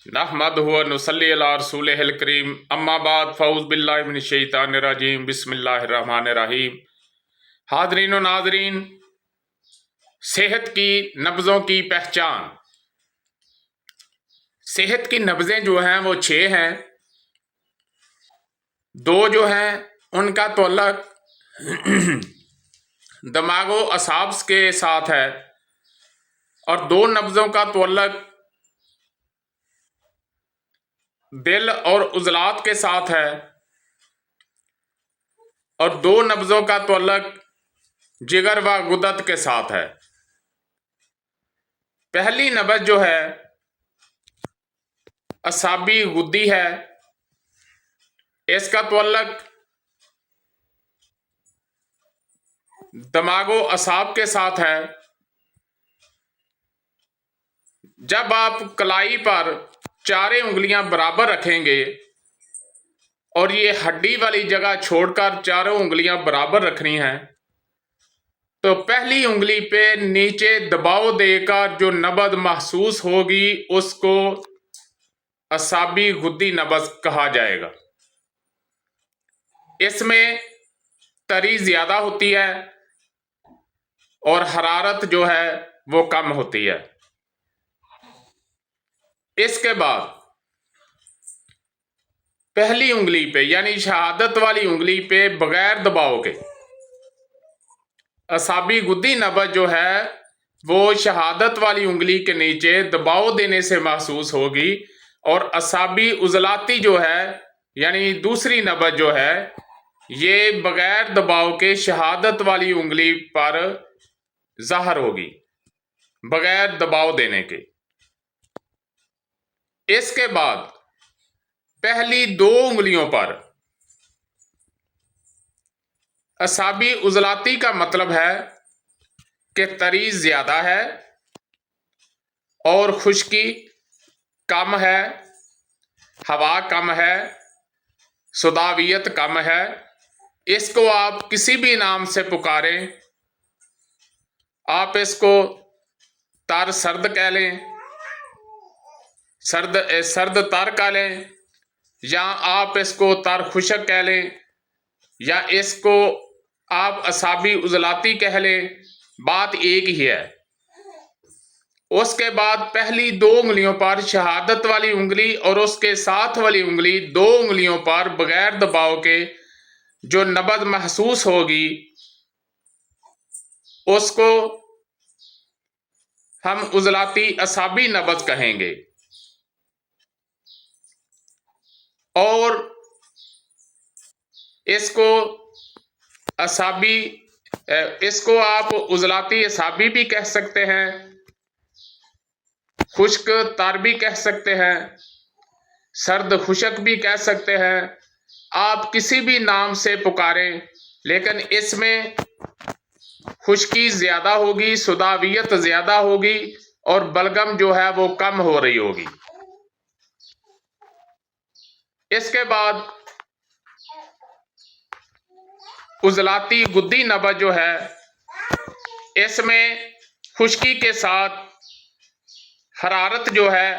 नहमदुहु व नुसल्ली अला रसूलिहिल करीम अम्मा बाद फ़ऊज़ बिल्लाहि मिनश शैतानिर रजीम बिस्मिल्लाहिर रहमानिर रहीम। हाज़रीन व नाज़रीन, सेहत की नब्ज़ों की पहचान। सेहत की नब्ज़ें जो हैं वो 6 हैं। 2 जो हैं उनका तअल्लुक़ दिमागो असाब्स के साथ है और 2 नब्ज़ों का तअल्लुक़ दिल और उज़लात के साथ है और 2 नब्ज़ों का तअल्लुक़ जिगर व गुदत के साथ है। पहली नब्ज़ जो है असाबी गुद्दी है। इसका तअल्लुक़ दिमागो असाब के साथ है। जब आप कलाई पर चारों उंगलियां बराबर रखेंगे और ये हड्डी वाली जगह छोड़कर चारों उंगलियां बराबर रखनी हैं, तो पहली उंगली पे नीचे दबाव देकर जो नब्ज़ महसूस होगी उसको असाबी गुद्दी नब्ज़ कहा जाएगा। इसमें तरी ज्यादा होती है और हरारत जो है वो कम होती है। इसके बाद पहली उंगली पे यानी शहादत वाली उंगली पे बगैर दबाव के असाबी गुद्दी नब्ज़ जो है वो शहादत वाली उंगली के नीचे दबाव देने से महसूस होगी और असाबी उज़लाती जो है यानी दूसरी नब्ज़ जो है ये बगैर दबाव के शहादत वाली उंगली पर ज़ाहिर होगी, बगैर दबाव देने के। इसके बाद पहली 2 उंगलियों पर असाबी उज़लाती का मतलब है कि तरी ज्यादा है और खुश्की कम है, हवा कम है, सुदावियत कम है। इसको आप किसी भी नाम से पुकारें। आप इसको तर सर्द कह लें, सर्द तर कह लें, या आप इसको तर खुशक कह लें, या इसको आप असाबी उज़लाती कह लें, बात एक ही है। उसके बाद पहली 2 उंगलियों पर शहादत वाली उंगली और उसके साथ वाली उंगली 2 उंगलियों पर बगैर दबाव के जो नब्ज़ महसूस होगी उसको हम उज़लाती असाबी नब्ज़ कहेंगे। और इसको आप उज़लाती असाबी भी कह सकते हैं, खुश्क तर भी कह सकते हैं, सर्द खुशक भी कह सकते हैं। आप किसी भी नाम से पुकारें, लेकिन इसमें खुश्की ज्यादा होगी, सुदावियत ज्यादा होगी और बलगम जो है वो कम हो रही होगी। इसके बाद उज़लाती गुद्दी नब्ज़ जो है इसमें खुश्की के साथ हरारत जो है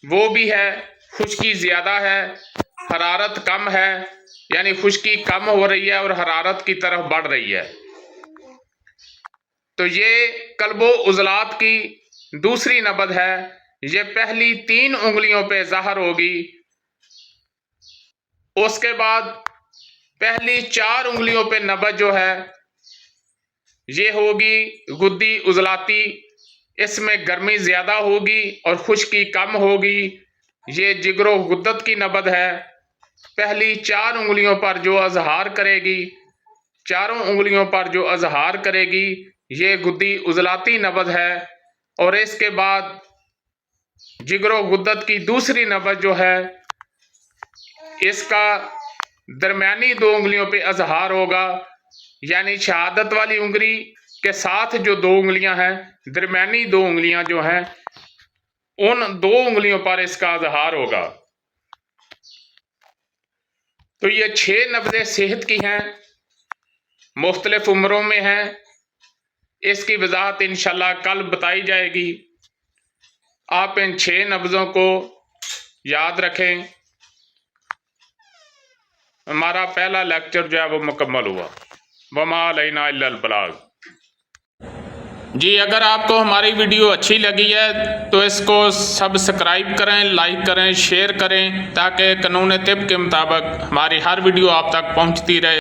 वो भी है, खुश्की ज्यादा है, हरारत कम है, यानी खुश्की कम हो रही है और हरारत की तरफ बढ़ रही है। तो ये कल्बो उज़लात की दूसरी नब्ज़ है। ये पहली 3 उंगलियों पे ज़ाहिर होगी। उसके बाद पहली 4 उंगलियों पे नब्ज़ जो है ये होगी गुद्दी उज़लाती। इसमें गर्मी ज्यादा होगी और खुश्की कम होगी। ये जिगरो गुद्दत की नब्ज़ है। पहली 4 उंगलियों पर जो अजहार करेगी, चारों उंगलियों पर जो अजहार करेगी, ये गुद्दी उज़लाती नब्ज़ है। और इसके बाद जिगरो गुद्दत की दूसरी नब्ज़ जो है इसका दरमियानी 2 उंगलियों पे अजहार होगा, यानी शहादत वाली उंगली के साथ जो 2 उंगलियां हैं, दरमियानी 2 उंगलियां जो हैं उन 2 उंगलियों पर इसका अजहार होगा। तो ये 6 नब्ज़ें सेहत की हैं, मुख्तलिफ उम्रों में हैं। इसकी वजाहत इंशाल्लाह कल बताई जाएगी। आप इन 6 नब्ज़ों को याद रखें। हमारा पहला लेक्चर जो है वो मुकम्मल हुआ। वमा अलैना इल्लल बलाग। जी, अगर आपको हमारी वीडियो अच्छी लगी है तो इसको सब्सक्राइब करें, लाइक करें, शेयर करें, ताकि कानून तिब के मुताबिक हमारी हर वीडियो आप तक पहुंचती रहे।